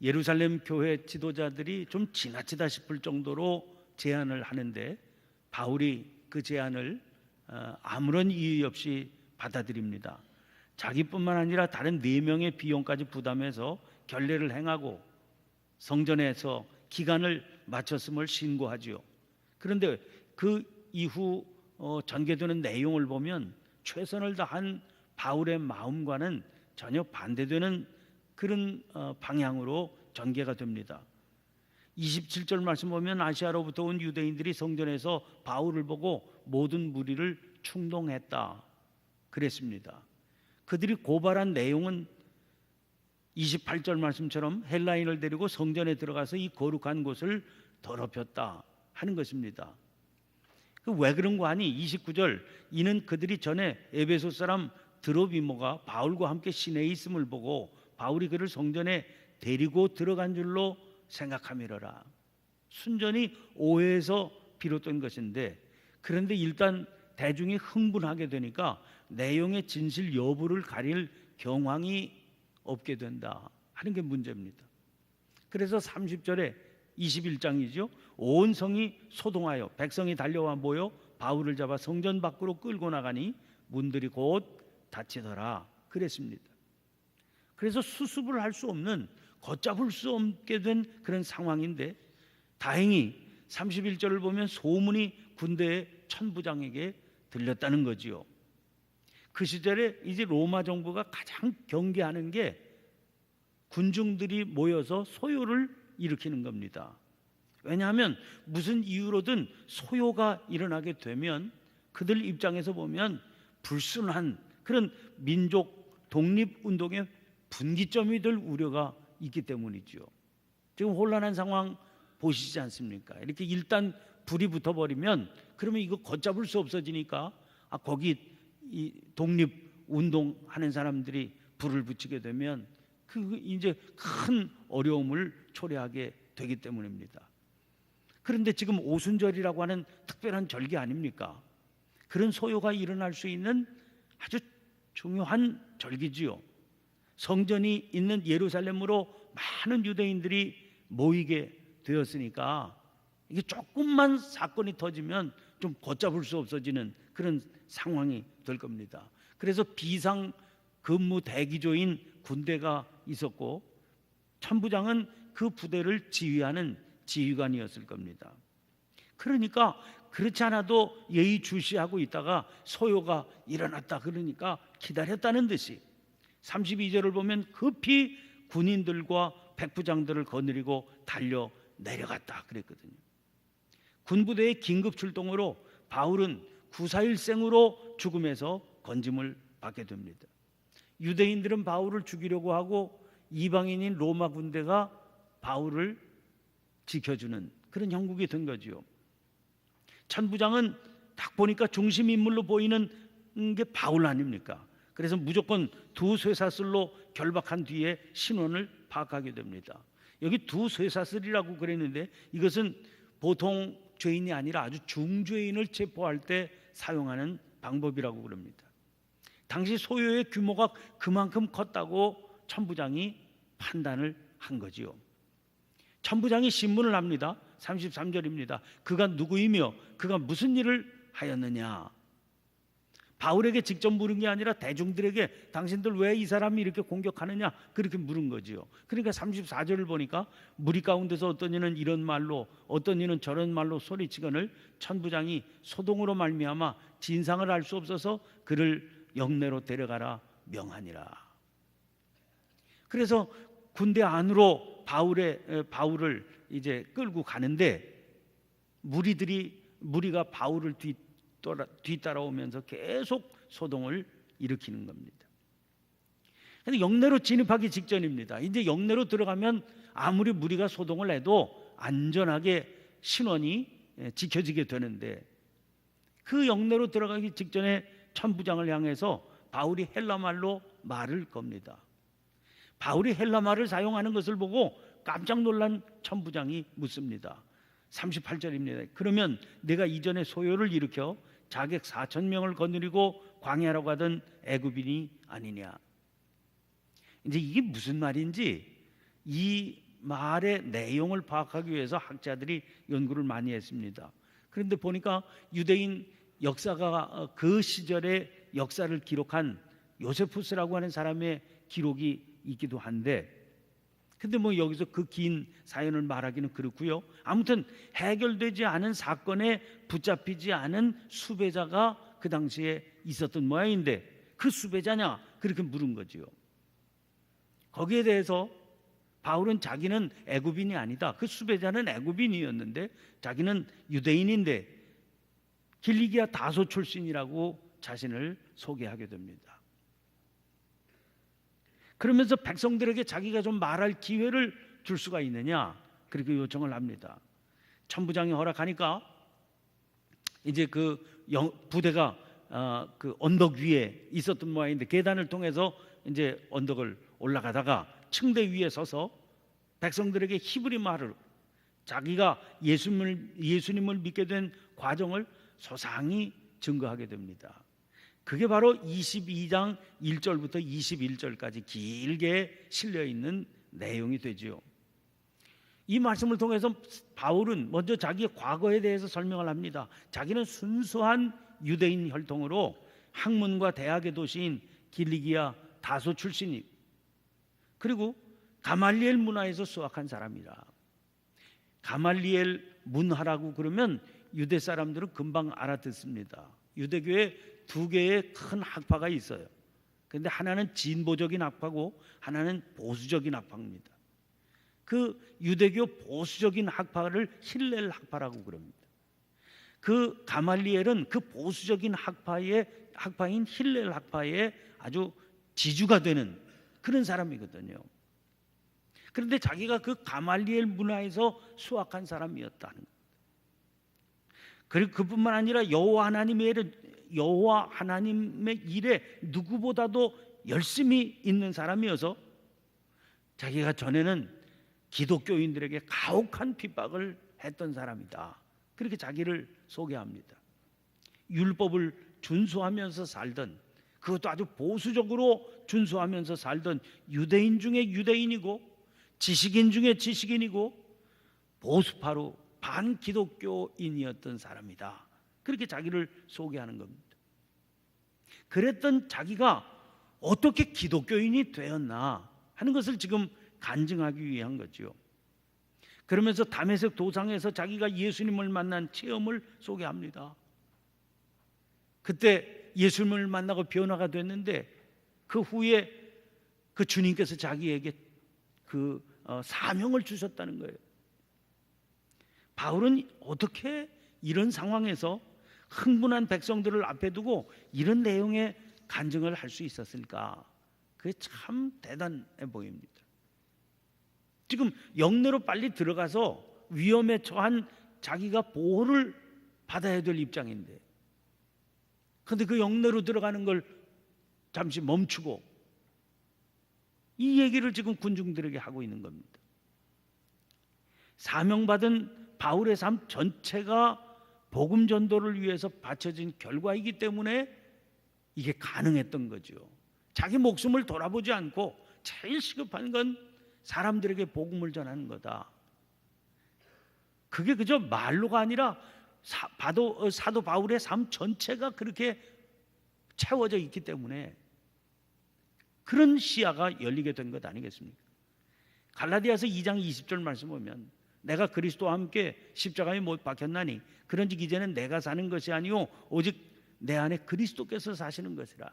예루살렘 교회 지도자들이 좀 지나치다 싶을 정도로 제안을 하는데 바울이 그 제안을 아무런 이유 없이 받아들입니다. 자기뿐만 아니라 다른 4명의 비용까지 부담해서 결례를 행하고 성전에서 기간을 마쳤음을 신고하지요. 그런데 그 이후 전개되는 내용을 보면 최선을 다한 바울의 마음과는 전혀 반대되는 그런 방향으로 전개가 됩니다. 27절 말씀 보면 아시아로부터 온 유대인들이 성전에서 바울을 보고 모든 무리를 충동했다 그랬습니다. 그들이 고발한 내용은 28절 말씀처럼 헬라인을 데리고 성전에 들어가서 이 거룩한 곳을 더럽혔다 하는 것입니다. 왜 그런 거 아니? 29절 이는 그들이 전에 에베소 사람 드로비모가 바울과 함께 시내에 있음을 보고 바울이 그를 성전에 데리고 들어간 줄로 생각함이러라. 순전히 오해에서 비롯된 것인데, 그런데 일단 대중이 흥분하게 되니까 내용의 진실 여부를 가릴 경황이 없게 된다 하는 게 문제입니다. 그래서 30절에 21장이죠. 온 성이 소동하여 백성이 달려와 모여 바울을 잡아 성전 밖으로 끌고 나가니 문들이 곧 닫히더라 그랬습니다. 그래서 수습을 할 수 없는, 걷잡을 수 없게 된 그런 상황인데, 다행히 31절을 보면 소문이 군대의 천부장에게 들렸다는 거지요. 그 시절에 이제 로마 정부가 가장 경계하는 게 군중들이 모여서 소요를 일으키는 겁니다. 왜냐하면 무슨 이유로든 소요가 일어나게 되면 그들 입장에서 보면 불순한 그런 민족 독립운동의 분기점이 될 우려가 있기 때문이죠. 지금 혼란한 상황 보시지 않습니까? 이렇게 일단 불이 붙어버리면 그러면 이거 걷잡을 수 없어지니까 거기 이 독립운동하는 사람들이 불을 붙이게 되면 그 이제 큰 어려움을 초래하게 되기 때문입니다. 그런데 지금 오순절이라고 하는 특별한 절기 아닙니까? 그런 소요가 일어날 수 있는 아주 중요한 절기지요. 성전이 있는 예루살렘으로 많은 유대인들이 모이게 되었으니까 이게 조금만 사건이 터지면 좀 걷잡을 수 없어지는 그런 상황이 될 겁니다. 그래서 비상 근무 대기조인 군대가 있었고 천부장은 그 부대를 지휘하는 지휘관이었을 겁니다. 그러니까 그렇지 않아도 예의주시하고 있다가 소요가 일어났다 그러니까 기다렸다는 듯이 32절을 보면 급히 군인들과 백부장들을 거느리고 달려 내려갔다 그랬거든요. 군부대의 긴급 출동으로 바울은 구사일생으로 죽음에서 건짐을 받게 됩니다. 유대인들은 바울을 죽이려고 하고 이방인인 로마 군대가 바울을 지켜주는 그런 형국이 된 거죠. 천부장은 딱 보니까 중심 인물로 보이는 게 바울 아닙니까? 그래서 무조건 두 쇠사슬로 결박한 뒤에 신원을 파악하게 됩니다. 여기 두 쇠사슬이라고 그랬는데 이것은 보통 죄인이 아니라 아주 중죄인을 체포할 때 사용하는 방법이라고 그럽니다. 당시 소요의 규모가 그만큼 컸다고 천부장이 판단을 한 거지요. 천부장이 신문을 합니다. 33절입니다. 그가 누구이며 그가 무슨 일을 하였느냐. 바울에게 직접 물은 게 아니라 대중들에게 당신들 왜 이 사람이 이렇게 공격하느냐 그렇게 물은 거지요. 그러니까 34절을 보니까 무리 가운데서 어떤 이는 이런 말로 어떤 이는 저런 말로 소리치거늘 천부장이 소동으로 말미암아 진상을 알 수 없어서 그를 영내로 데려가라 명하니라. 그래서 군대 안으로 바울을 이제 끌고 가는데 무리가 바울을 뒤따라오면서 계속 소동을 일으키는 겁니다. 근데 영내로 진입하기 직전입니다. 이제 영내로 들어가면 아무리 무리가 소동을 해도 안전하게 신원이 지켜지게 되는데 그 영내로 들어가기 직전에 천부장을 향해서 바울이 헬라말로 말을 겁니다. 바울이 헬라말을 사용하는 것을 보고 깜짝 놀란 천부장이 묻습니다. 38절입니다. 그러면 내가 이전에 소요를 일으켜 자객 4,000명을 거느리고 광야로 가던 애굽인이 아니냐. 이제 이게 무슨 말인지 이 말의 내용을 파악하기 위해서 학자들이 연구를 많이 했습니다. 그런데 보니까 유대인 역사가 그 시절의 역사를 기록한 요세푸스라고 하는 사람의 기록이 있기도 한데, 근데 뭐 여기서 그 긴 사연을 말하기는 그렇고요. 아무튼 해결되지 않은 사건에 붙잡히지 않은 수배자가 그 당시에 있었던 모양인데, 그 수배자냐 그렇게 물은 거지요. 거기에 대해서 바울은 자기는 애굽인이 아니다, 그 수배자는 애굽인이었는데 자기는 유대인인데 길리기아 다소 출신이라고 자신을 소개하게 됩니다. 그러면서 백성들에게 자기가 좀 말할 기회를 줄 수가 있느냐 그렇게 요청을 합니다. 천부장이 허락하니까 이제 그 부대가 그 언덕 위에 있었던 모양인데, 계단을 통해서 이제 언덕을 올라가다가 층대 위에 서서 백성들에게 히브리 말을 자기가 예수님을 믿게 된 과정을 소상히 증거하게 됩니다. 그게 바로 22장 1절부터 21절까지 길게 실려 있는 내용이 되지요. 이 말씀을 통해서 바울은 먼저 자기의 과거에 대해서 설명을 합니다. 자기는 순수한 유대인 혈통으로 학문과 대학의 도시인 길리기아 다소 출신이, 그리고 가말리엘 문화에서 수학한 사람이라. 가말리엘 문화라고 그러면 유대 사람들은 금방 알아듣습니다. 유대교에 두 개의 큰 학파가 있어요. 그런데 하나는 진보적인 학파고 하나는 보수적인 학파입니다. 그 유대교 보수적인 학파를 힐렐 학파라고 그럽니다. 그 가말리엘은 그 보수적인 학파인 힐렐 학파의 아주 지주가 되는 그런 사람이거든요. 그런데 자기가 그 가말리엘 문화에서 수학한 사람이었다는 것. 그리고 그뿐만 아니라 여호와 하나님의 일에 누구보다도 열심히 있는 사람이어서 자기가 전에는 기독교인들에게 가혹한 핍박을 했던 사람이다, 그렇게 자기를 소개합니다. 율법을 준수하면서 살던, 그것도 아주 보수적으로 준수하면서 살던 유대인 중에 유대인이고 지식인 중에 지식인이고 보수파로 반기독교인이었던 사람이다, 그렇게 자기를 소개하는 겁니다. 그랬던 자기가 어떻게 기독교인이 되었나 하는 것을 지금 간증하기 위한 거죠. 그러면서 다메섹 도상에서 자기가 예수님을 만난 체험을 소개합니다. 그때 예수님을 만나고 변화가 됐는데 그 후에 그 주님께서 자기에게 그 사명을 주셨다는 거예요. 바울은 어떻게 이런 상황에서 흥분한 백성들을 앞에 두고 이런 내용의 간증을 할 수 있었을까? 그게 참 대단해 보입니다. 지금 영내로 빨리 들어가서 위험에 처한 자기가 보호를 받아야 될 입장인데, 그런데 그 영내로 들어가는 걸 잠시 멈추고 이 얘기를 지금 군중들에게 하고 있는 겁니다. 사명받은 바울의 삶 전체가 복음 전도를 위해서 바쳐진 결과이기 때문에 이게 가능했던 거죠. 자기 목숨을 돌아보지 않고 제일 시급한 건 사람들에게 복음을 전하는 거다. 그게 그저 말로가 아니라 사도 바울의 삶 전체가 그렇게 채워져 있기 때문에 그런 시야가 열리게 된 것 아니겠습니까? 갈라디아서 2장 20절 말씀 보면 내가 그리스도와 함께 십자가에 못 박혔나니 그런즉 이제는 내가 사는 것이 아니요 오직 내 안에 그리스도께서 사시는 것이라.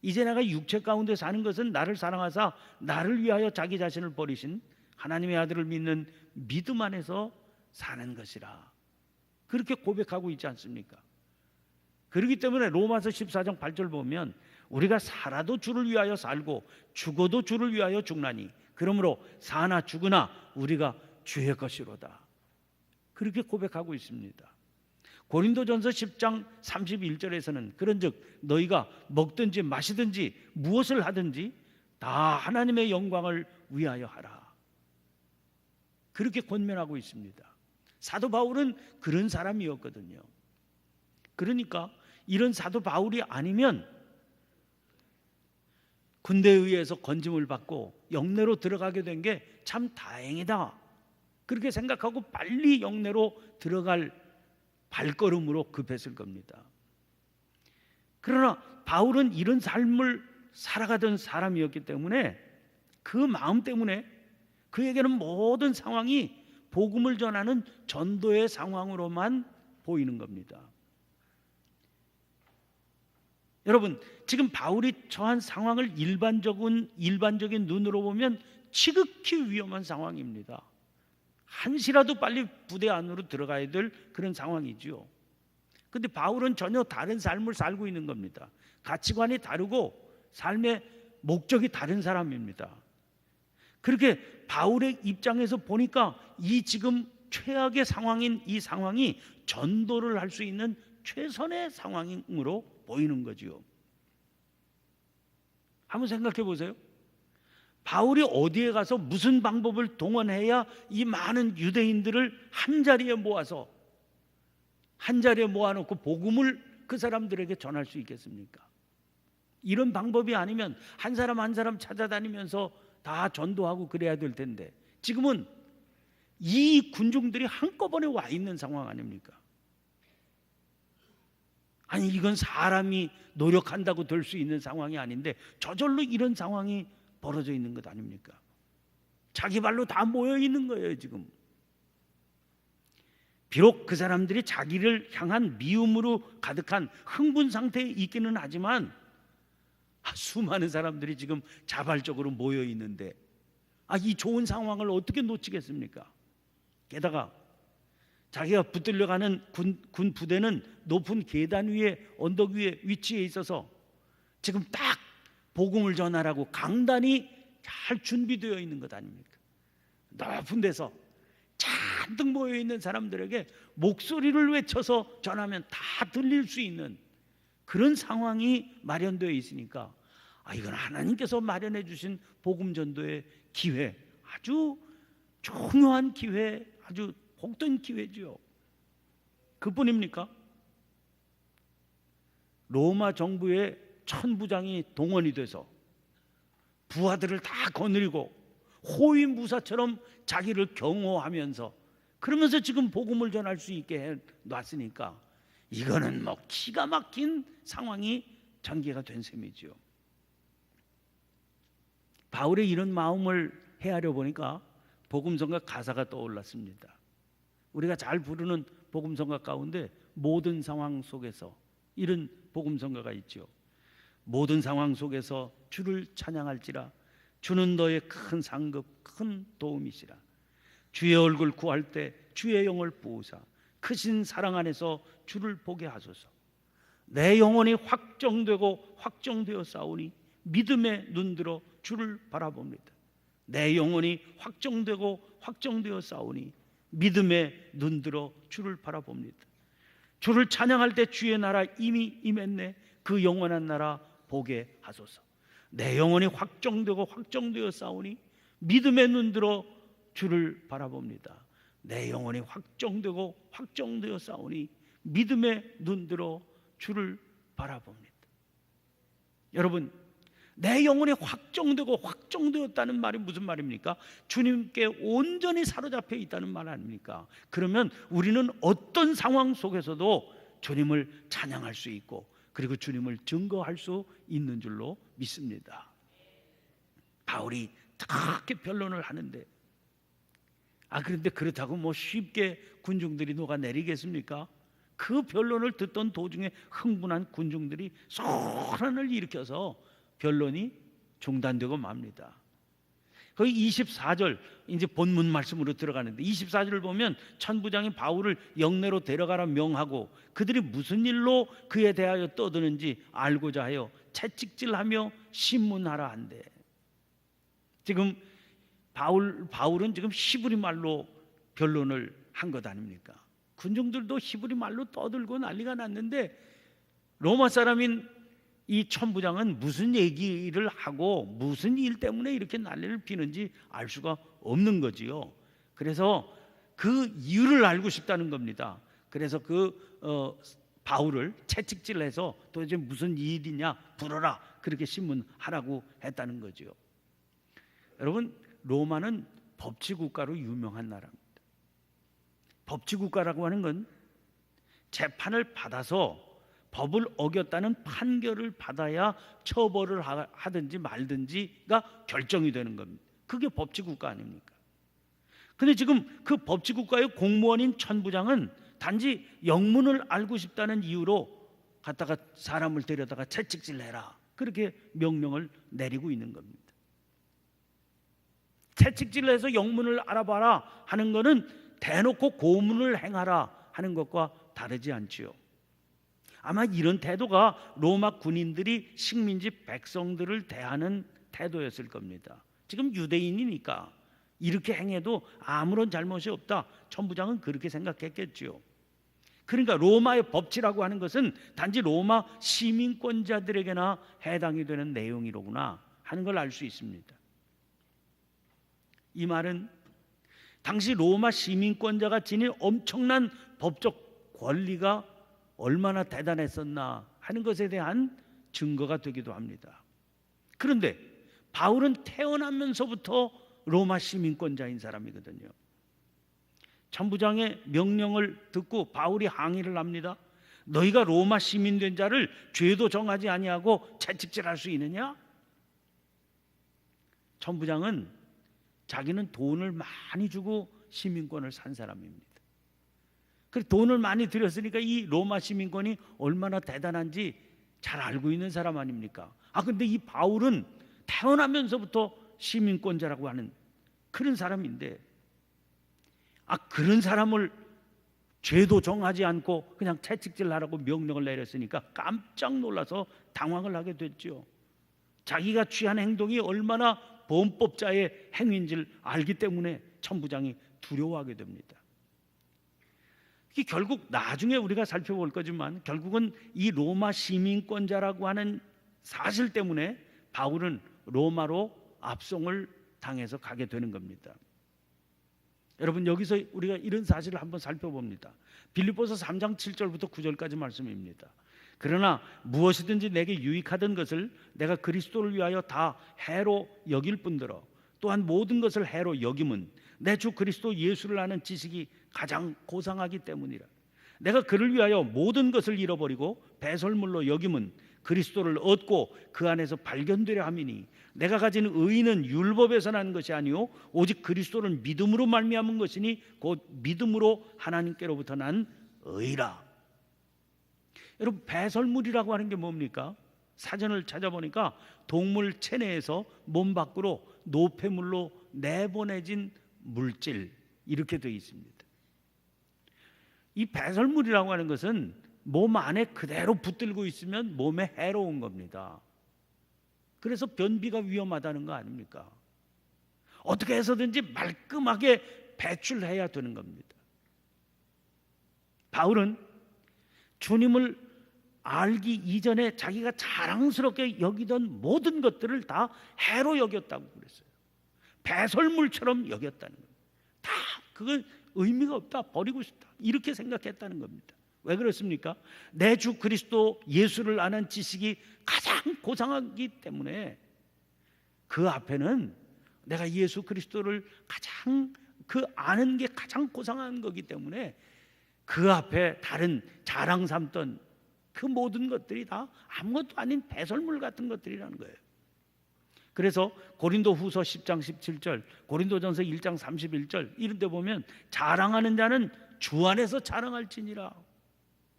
이제 내가 육체 가운데 사는 것은 나를 사랑하사 나를 위하여 자기 자신을 버리신 하나님의 아들을 믿는 믿음 안에서 사는 것이라. 그렇게 고백하고 있지 않습니까? 그렇기 때문에 로마서 14장 8절 보면 우리가 살아도 주를 위하여 살고 죽어도 주를 위하여 죽나니 그러므로 사나 죽으나 우리가 주의 것이로다. 그렇게 고백하고 있습니다. 고린도전서 10장 31절에서는 그런즉 너희가 먹든지 마시든지 무엇을 하든지 다 하나님의 영광을 위하여 하라. 그렇게 권면하고 있습니다. 사도 바울은 그런 사람이었거든요. 그러니까 이런 사도 바울이 아니면 군대에 의해서 건짐을 받고 영내로 들어가게 된 게 참 다행이다, 그렇게 생각하고 빨리 영내로 들어갈 발걸음으로 급했을 겁니다. 그러나 바울은 이런 삶을 살아가던 사람이었기 때문에 그 마음 때문에 그에게는 모든 상황이 복음을 전하는 전도의 상황으로만 보이는 겁니다. 여러분, 지금 바울이 처한 상황을 일반적인 눈으로 보면 지극히 위험한 상황입니다. 한시라도 빨리 부대 안으로 들어가야 될 그런 상황이지요. 그런데 바울은 전혀 다른 삶을 살고 있는 겁니다. 가치관이 다르고 삶의 목적이 다른 사람입니다. 그렇게 바울의 입장에서 보니까 이 지금 최악의 상황인 이 상황이 전도를 할 수 있는 최선의 상황으로 보이는 거지요. 한번 생각해 보세요. 바울이 어디에 가서 무슨 방법을 동원해야 이 많은 유대인들을 한자리에 모아놓고 복음을 그 사람들에게 전할 수 있겠습니까? 이런 방법이 아니면 한 사람 한 사람 찾아다니면서 다 전도하고 그래야 될 텐데, 지금은 이 군중들이 한꺼번에 와 있는 상황 아닙니까? 아니, 이건 사람이 노력한다고 될 수 있는 상황이 아닌데 저절로 이런 상황이 벌어져 있는 것 아닙니까? 자기 발로 다 모여 있는 거예요 지금. 비록 그 사람들이 자기를 향한 미움으로 가득한 흥분 상태에 있기는 하지만 수많은 사람들이 지금 자발적으로 모여 있는데 이 좋은 상황을 어떻게 놓치겠습니까? 게다가 자기가 붙들려가는 군 부대는 높은 계단 위에, 언덕 위에 위치해 있어서 지금 딱 복음을 전하라고 강단이 잘 준비되어 있는 것 아닙니까? 높은 데서 잔뜩 모여 있는 사람들에게 목소리를 외쳐서 전하면 다 들릴 수 있는 그런 상황이 마련되어 있으니까 이건 하나님께서 마련해 주신 복음 전도의 기회, 아주 중요한 기회, 아주 복된 기회지요. 그뿐입니까? 로마 정부의 천부장이 동원이 돼서 부하들을 다 거느리고 호위무사처럼 자기를 경호하면서 그러면서 지금 복음을 전할 수 있게 해놨으니까 이거는 기가 막힌 상황이 전개가 된 셈이죠. 바울의 이런 마음을 헤아려 보니까 복음성가 가사가 떠올랐습니다. 우리가 잘 부르는 복음성가 가운데 모든 상황 속에서 이런 복음성가가 있죠. 모든 상황 속에서 주를 찬양할지라 주는 너의 큰 상급 큰 도움이시라. 주의 얼굴 구할 때 주의 영을 부으사 크신 사랑 안에서 주를 보게 하소서. 내 영혼이 확정되어 싸우니 믿음에 눈들어 주를 바라봅니다. 내 영혼이 확정되어 싸우니 믿음에 눈들어 주를 바라봅니다. 주를 찬양할 때 주의 나라 이미 임했네. 그 영원한 나라 보게 하소서. 내 영혼이 확정되어 싸우니 믿음에 눈들어 주를 바라봅니다. 내 영혼이 확정되어 싸우니 믿음에 눈들어 주를 바라봅니다. 여러분, 내 영혼이 확정되었다는 말이 무슨 말입니까? 주님께 온전히 사로잡혀 있다는 말 아닙니까? 그러면 우리는 어떤 상황 속에서도 주님을 찬양할 수 있고 그리고 주님을 증거할 수 있는 줄로 믿습니다. 바울이 그렇게 변론을 하는데 그런데 그렇다고 쉽게 군중들이 녹아내리겠습니까? 그 변론을 듣던 도중에 흥분한 군중들이 소란을 일으켜서 변론이 중단되고 맙니다. 거기 24절 이제 본문 말씀으로 들어가는데 24절을 보면 천부장이 바울을 영내로 데려가라 명하고 그들이 무슨 일로 그에 대하여 떠드는지 알고자 하여 채찍질하며 신문하라 한대. 지금 바울은 지금 히브리 말로 변론을 한 것 아닙니까? 군중들도 히브리 말로 떠들고 난리가 났는데 로마 사람인 이 천부장은 무슨 얘기를 하고 무슨 일 때문에 이렇게 난리를 피는지 알 수가 없는 거지요. 그래서 그 이유를 알고 싶다는 겁니다. 그래서 바울을 채찍질해서 도대체 무슨 일이냐 불어라 그렇게 신문하라고 했다는 거죠. 여러분, 로마는 법치국가로 유명한 나라입니다. 법치국가라고 하는 건 재판을 받아서 법을 어겼다는 판결을 받아야 처벌을 하든지 말든지가 결정이 되는 겁니다. 그게 법치국가 아닙니까? 근데 지금 그 법치국가의 공무원인 천부장은 단지 영문을 알고 싶다는 이유로 갖다가 사람을 데려다가 채찍질해라, 그렇게 명령을 내리고 있는 겁니다. 채찍질을 해서 영문을 알아봐라 하는 것은 대놓고 고문을 행하라 하는 것과 다르지 않지요. 아마 이런 태도가 로마 군인들이 식민지 백성들을 대하는 태도였을 겁니다. 지금 유대인이니까 이렇게 행해도 아무런 잘못이 없다, 천부장은 그렇게 생각했겠지요. 그러니까 로마의 법치라고 하는 것은 단지 로마 시민권자들에게나 해당이 되는 내용이로구나 하는 걸 알 수 있습니다. 이 말은 당시 로마 시민권자가 지닌 엄청난 법적 권리가 얼마나 대단했었나 하는 것에 대한 증거가 되기도 합니다. 그런데 바울은 태어나면서부터 로마 시민권자인 사람이거든요. 천부장의 명령을 듣고 바울이 항의를 합니다. 너희가 로마 시민된 자를 죄도 정하지 아니하고 채찍질할 수 있느냐? 천부장은 자기는 돈을 많이 주고 시민권을 산 사람입니다. 그래서 돈을 많이 들였으니까 이 로마 시민권이 얼마나 대단한지 잘 알고 있는 사람 아닙니까? 근데 이 바울은 태어나면서부터 시민권자라고 하는 그런 사람인데, 그런 사람을 죄도 정하지 않고 그냥 채찍질하라고 명령을 내렸으니까 깜짝 놀라서 당황을 하게 됐죠. 자기가 취한 행동이 얼마나 범법자의 행위인지를 알기 때문에 천부장이 두려워하게 됩니다. 이게 결국 나중에 우리가 살펴볼 거지만 결국은 이 로마 시민권자라고 하는 사실 때문에 바울은 로마로 압송을 당해서 가게 되는 겁니다. 여러분, 여기서 우리가 이런 사실을 한번 살펴봅니다. 빌립보서 3장 7절부터 9절까지 말씀입니다. 그러나 무엇이든지 내게 유익하던 것을 내가 그리스도를 위하여 다 해로 여길 뿐더러 또한 모든 것을 해로 여김은 내 주 그리스도 예수를 아는 지식이 가장 고상하기 때문이라. 내가 그를 위하여 모든 것을 잃어버리고 배설물로 여김은 그리스도를 얻고 그 안에서 발견되려 함이니 내가 가진 의의는 율법에서 난 것이 아니요 오직 그리스도를 믿음으로 말미암은 것이니 곧 믿음으로 하나님께로부터 난 의라. 여러분, 배설물이라고 하는 게 뭡니까? 사전을 찾아보니까 동물 체내에서 몸 밖으로 노폐물로 내보내진 물질, 이렇게 되어 있습니다. 이 배설물이라고 하는 것은 몸 안에 그대로 붙들고 있으면 몸에 해로운 겁니다. 그래서 변비가 위험하다는 거 아닙니까? 어떻게 해서든지 말끔하게 배출해야 되는 겁니다. 바울은 주님을 알기 이전에 자기가 자랑스럽게 여기던 모든 것들을 다 해로 여겼다고 그랬어요. 배설물처럼 여겼다는 겁니다. 다 그건 의미가 없다, 버리고 싶다, 이렇게 생각했다는 겁니다. 왜 그렇습니까? 내 주 그리스도 예수를 아는 지식이 가장 고상하기 때문에 그 앞에는 내가 예수 그리스도를 가장 아는 게 가장 고상한 거기 때문에 그 앞에 다른 자랑 삼던 그 모든 것들이 다 아무것도 아닌 배설물 같은 것들이라는 거예요. 그래서 고린도후서 10장 17절, 고린도전서 1장 31절 이런 데 보면 자랑하는 자는 주 안에서 자랑할지니라,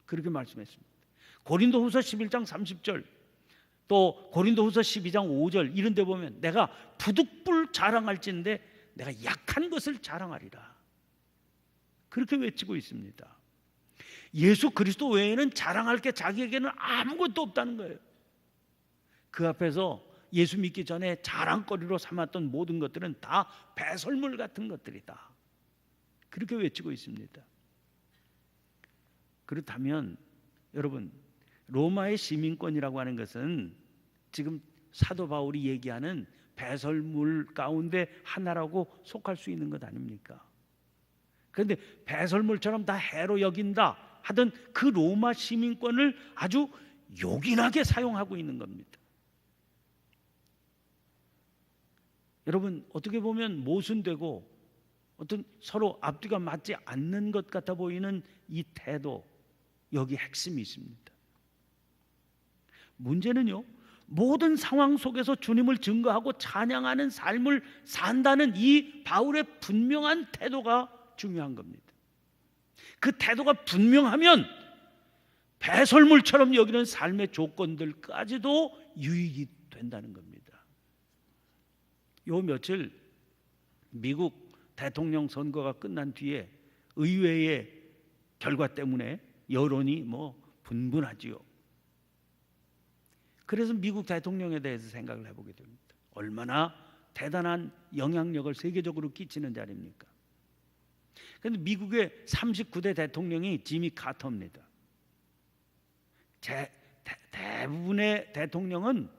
그렇게 말씀했습니다. 고린도후서 11장 30절, 또 고린도후서 12장 5절 이런 데 보면 내가 부득불 자랑할진데 내가 약한 것을 자랑하리라, 그렇게 외치고 있습니다. 예수 그리스도 외에는 자랑할 게 자기에게는 아무것도 없다는 거예요. 그 앞에서 예수 믿기 전에 자랑거리로 삼았던 모든 것들은 다 배설물 같은 것들이다, 그렇게 외치고 있습니다. 그렇다면 여러분, 로마의 시민권이라고 하는 것은 지금 사도 바울이 얘기하는 배설물 가운데 하나라고 속할 수 있는 것 아닙니까? 그런데 배설물처럼 다 해로 여긴다 하던 그 로마 시민권을 아주 요긴하게 사용하고 있는 겁니다. 여러분, 어떻게 보면 모순되고 어떤 서로 앞뒤가 맞지 않는 것 같아 보이는 이 태도, 여기 핵심이 있습니다. 문제는요, 모든 상황 속에서 주님을 증거하고 찬양하는 삶을 산다는 이 바울의 분명한 태도가 중요한 겁니다. 그 태도가 분명하면 배설물처럼 여기는 삶의 조건들까지도 유익이 된다는 겁니다. 요 며칠 미국 대통령 선거가 끝난 뒤에 의회의 결과 때문에 여론이 분분하지요. 그래서 미국 대통령에 대해서 생각을 해보게 됩니다. 얼마나 대단한 영향력을 세계적으로 끼치는 자리입니까? 그런데 미국의 39대 대통령이 지미 카터입니다. 대부분의 대통령은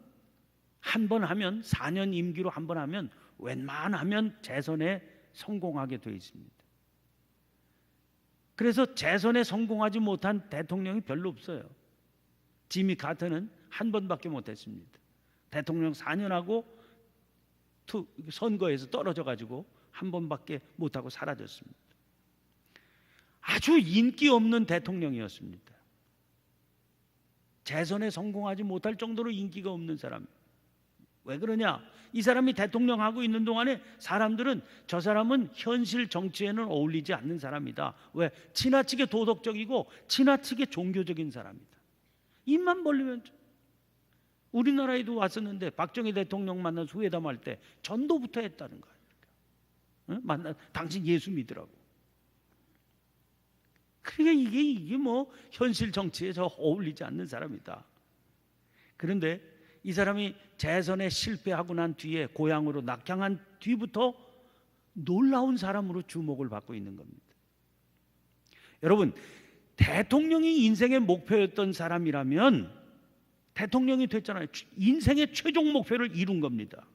한 번 하면 4년 임기로 한 번 하면 웬만하면 재선에 성공하게 되어 있습니다. 그래서 재선에 성공하지 못한 대통령이 별로 없어요. 지미 카터는 한 번밖에 못했습니다. 대통령 4년하고 선거에서 떨어져 가지고 한 번밖에 못하고 사라졌습니다. 아주 인기 없는 대통령이었습니다. 재선에 성공하지 못할 정도로 인기가 없는 사람. 왜 그러냐? 이 사람이 대통령하고 있는 동안에 사람들은 저 사람은 현실 정치에는 어울리지 않는 사람이다. 왜? 지나치게 도덕적이고 지나치게 종교적인 사람이다. 입만 벌리면. 우리나라에도 왔었는데 박정희 대통령 만나서 회담할 때 전도부터 했다는 거예요. 응? 당신 예수 믿으라고. 그러니까 이게 현실 정치에 저 어울리지 않는 사람이다. 그런데 이 사람이 재선에 실패하고 난 뒤에 고향으로 낙향한 뒤부터 놀라운 사람으로 주목을 받고 있는 겁니다. 여러분, 대통령이 인생의 목표였던 사람이라면 대통령이 됐잖아요. 인생의 최종 목표를 이룬 겁니다.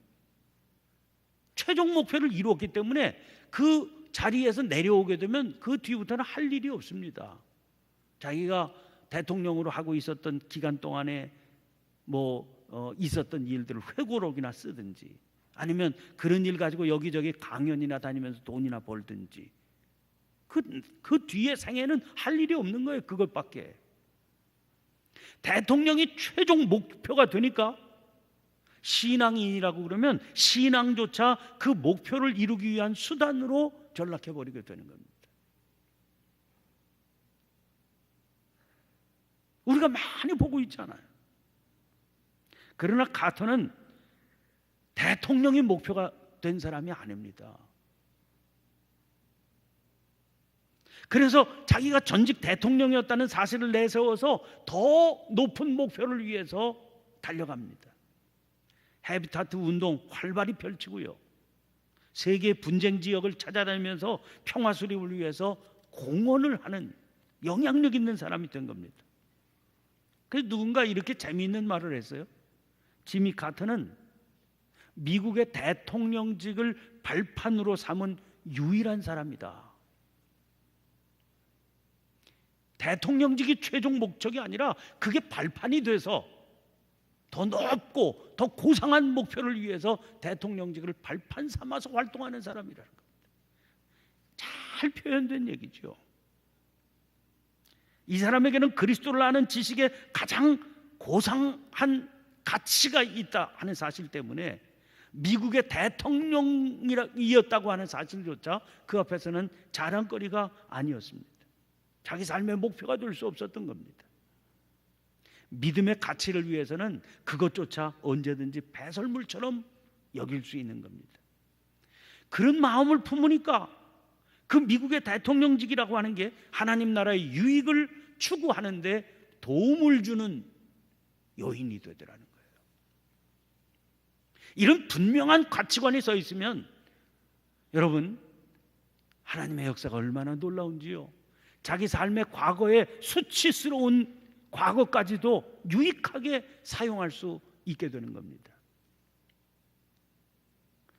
최종 목표를 이루었기 때문에 그 자리에서 내려오게 되면 그 뒤부터는 할 일이 없습니다. 자기가 대통령으로 하고 있었던 기간 동안에 있었던 일들을 회고록이나 쓰든지, 아니면 그런 일 가지고 여기저기 강연이나 다니면서 돈이나 벌든지, 그 뒤에 생애는 할 일이 없는 거예요. 그것밖에. 대통령이 최종 목표가 되니까 신앙인이라고 그러면 신앙조차 그 목표를 이루기 위한 수단으로 전락해버리게 되는 겁니다. 우리가 많이 보고 있잖아요. 그러나 카터는 대통령이 목표가 된 사람이 아닙니다. 그래서 자기가 전직 대통령이었다는 사실을 내세워서 더 높은 목표를 위해서 달려갑니다. 헤비타트 운동 활발히 펼치고요. 세계 분쟁 지역을 찾아다니면서 평화 수립을 위해서 공헌을 하는 영향력 있는 사람이 된 겁니다. 그래서 누군가 이렇게 재미있는 말을 했어요. 지미 카터는 미국의 대통령직을 발판으로 삼은 유일한 사람이다. 대통령직이 최종 목적이 아니라 그게 발판이 돼서 더 높고 더 고상한 목표를 위해서 대통령직을 발판 삼아서 활동하는 사람이라는 겁니다. 잘 표현된 얘기죠. 이 사람에게는 그리스도를 아는 지식에 가장 고상한 가치가 있다 하는 사실 때문에 미국의 대통령이었다고 하는 사실조차 그 앞에서는 자랑거리가 아니었습니다. 자기 삶의 목표가 될 수 없었던 겁니다. 믿음의 가치를 위해서는 그것조차 언제든지 배설물처럼 여길 수 있는 겁니다. 그런 마음을 품으니까 그 미국의 대통령직이라고 하는 게 하나님 나라의 유익을 추구하는데 도움을 주는 요인이 되더라는 거예요. 이런 분명한 가치관이 서 있으면 여러분, 하나님의 역사가 얼마나 놀라운지요. 자기 삶의 과거의 수치스러운 과거까지도 유익하게 사용할 수 있게 되는 겁니다.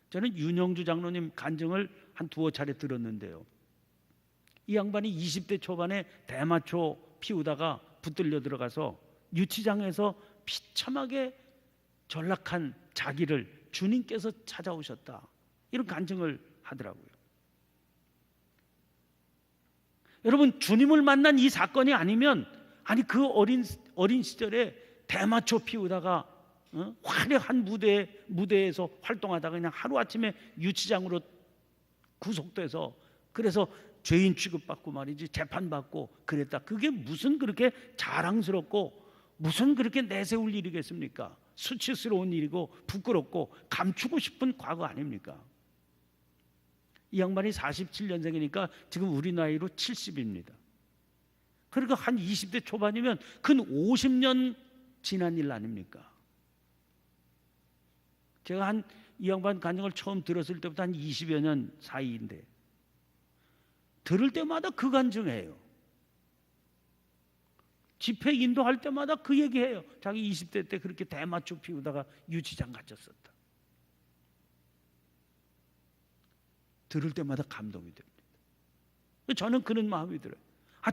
저는 윤영주 장로님 간증을 한 두어 차례 들었는데요. 이 양반이 20대 초반에 대마초 피우다가 붙들려 들어가서 유치장에서 비참하게 전락한 자기를 주님께서 찾아오셨다, 이런 간증을 하더라고요. 여러분, 주님을 만난 이 사건이 아니면, 아니 그 어린 시절에 대마초 피우다가 화려한 무대에서 활동하다가 그냥 하루아침에 유치장으로 구속돼서, 그래서 죄인 취급받고 말이지, 재판받고 그랬다. 그게 무슨 그렇게 자랑스럽고 무슨 그렇게 내세울 일이겠습니까? 수치스러운 일이고 부끄럽고 감추고 싶은 과거 아닙니까? 이 양반이 47년생이니까 지금 우리 나이로 70입니다. 그러니까 한 20대 초반이면 근 50년 지난 일 아닙니까? 제가 이 양반 간증을 처음 들었을 때부터 한 20여 년 사이인데, 들을 때마다 그 간증해요. 집회 인도할 때마다 그 얘기해요. 자기 20대 때 그렇게 대마초 피우다가 유치장 갇혔었다. 들을 때마다 감동이 됩니다. 저는 그런 마음이 들어요.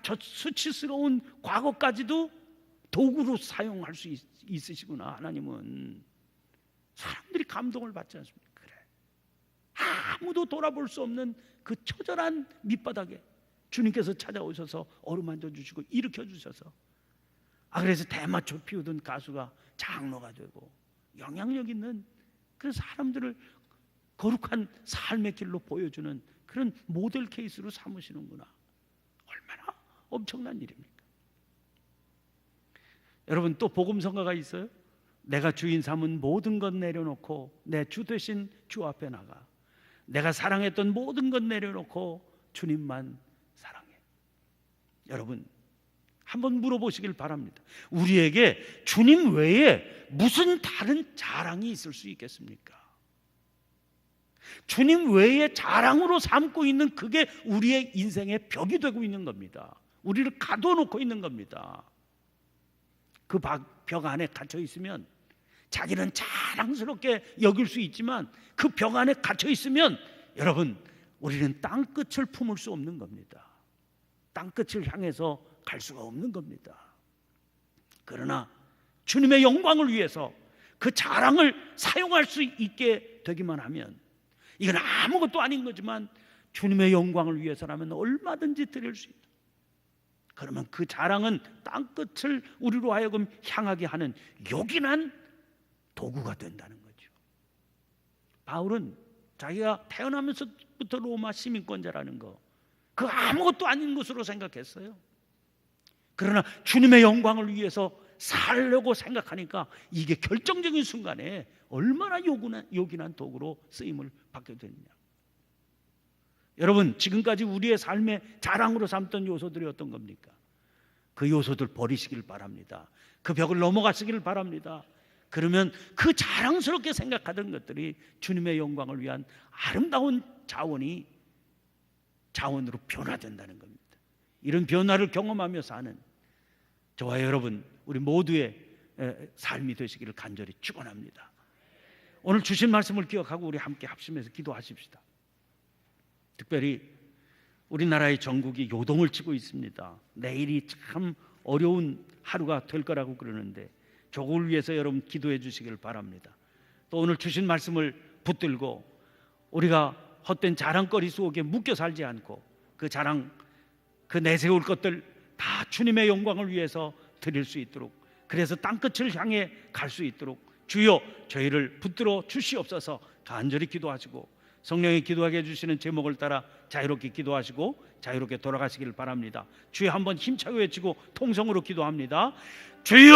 저 수치스러운 과거까지도 도구로 사용할 수 있으시구나. 하나님은 사람들이 감동을 받지 않습니까? 그래, 아무도 돌아볼 수 없는 그 처절한 밑바닥에 주님께서 찾아오셔서 어루만져 주시고 일으켜 주셔서, 그래서 대마초 피우던 가수가 장로가 되고 영향력 있는 그런 사람들을 거룩한 삶의 길로 보여주는 그런 모델 케이스로 삼으시는구나. 얼마나 엄청난 일입니까? 여러분, 또 복음성가가 있어요. 내가 주인 삼은 모든 것 내려놓고 내 주 되신 주 앞에 나가. 내가 사랑했던 모든 것 내려놓고 주님만 사랑해. 여러분, 한번 물어보시길 바랍니다. 우리에게 주님 외에 무슨 다른 자랑이 있을 수 있겠습니까? 주님 외에 자랑으로 삼고 있는 그게 우리의 인생의 벽이 되고 있는 겁니다. 우리를 가둬놓고 있는 겁니다. 그 벽 안에 갇혀 있으면 자기는 자랑스럽게 여길 수 있지만, 그 벽 안에 갇혀 있으면 여러분, 우리는 땅끝을 품을 수 없는 겁니다. 땅끝을 향해서 갈 수가 없는 겁니다. 그러나 주님의 영광을 위해서 그 자랑을 사용할 수 있게 되기만 하면, 이건 아무것도 아닌 거지만 주님의 영광을 위해서라면 얼마든지 드릴 수 있다. 그러면 그 자랑은 땅끝을 우리로 하여금 향하게 하는 요긴한 도구가 된다는 거죠. 바울은 자기가 태어나면서부터 로마 시민권자라는 거, 그 아무것도 아닌 것으로 생각했어요. 그러나 주님의 영광을 위해서 살려고 생각하니까 이게 결정적인 순간에 얼마나 요긴한 도구로 쓰임을 받게 됐냐. 여러분, 지금까지 우리의 삶의 자랑으로 삼던 요소들이 어떤 겁니까? 그 요소들 버리시길 바랍니다. 그 벽을 넘어가시길 바랍니다. 그러면 그 자랑스럽게 생각하던 것들이 주님의 영광을 위한 아름다운 자원으로 변화된다는 겁니다. 이런 변화를 경험하며 사는 저와 여러분, 우리 모두의 삶이 되시기를 간절히 축원합니다. 오늘 주신 말씀을 기억하고 우리 함께 합심해서 기도하십시다. 특별히 우리나라의 전국이 요동을 치고 있습니다. 내일이 참 어려운 하루가 될 거라고 그러는데 조국을 위해서 여러분 기도해 주시길 바랍니다. 또 오늘 주신 말씀을 붙들고 우리가 헛된 자랑거리 속에 묶여 살지 않고 그 자랑, 그 내세울 것들 다 주님의 영광을 위해서 드릴 수 있도록, 그래서 땅끝을 향해 갈 수 있도록 주여 저희를 붙들어 주시옵소서. 간절히 기도하시고 성령이 기도하게 해주시는 제목을 따라 자유롭게 기도하시고 자유롭게 돌아가시길 바랍니다. 주여 한번 힘차게 외치고 통성으로 기도합니다. 주여!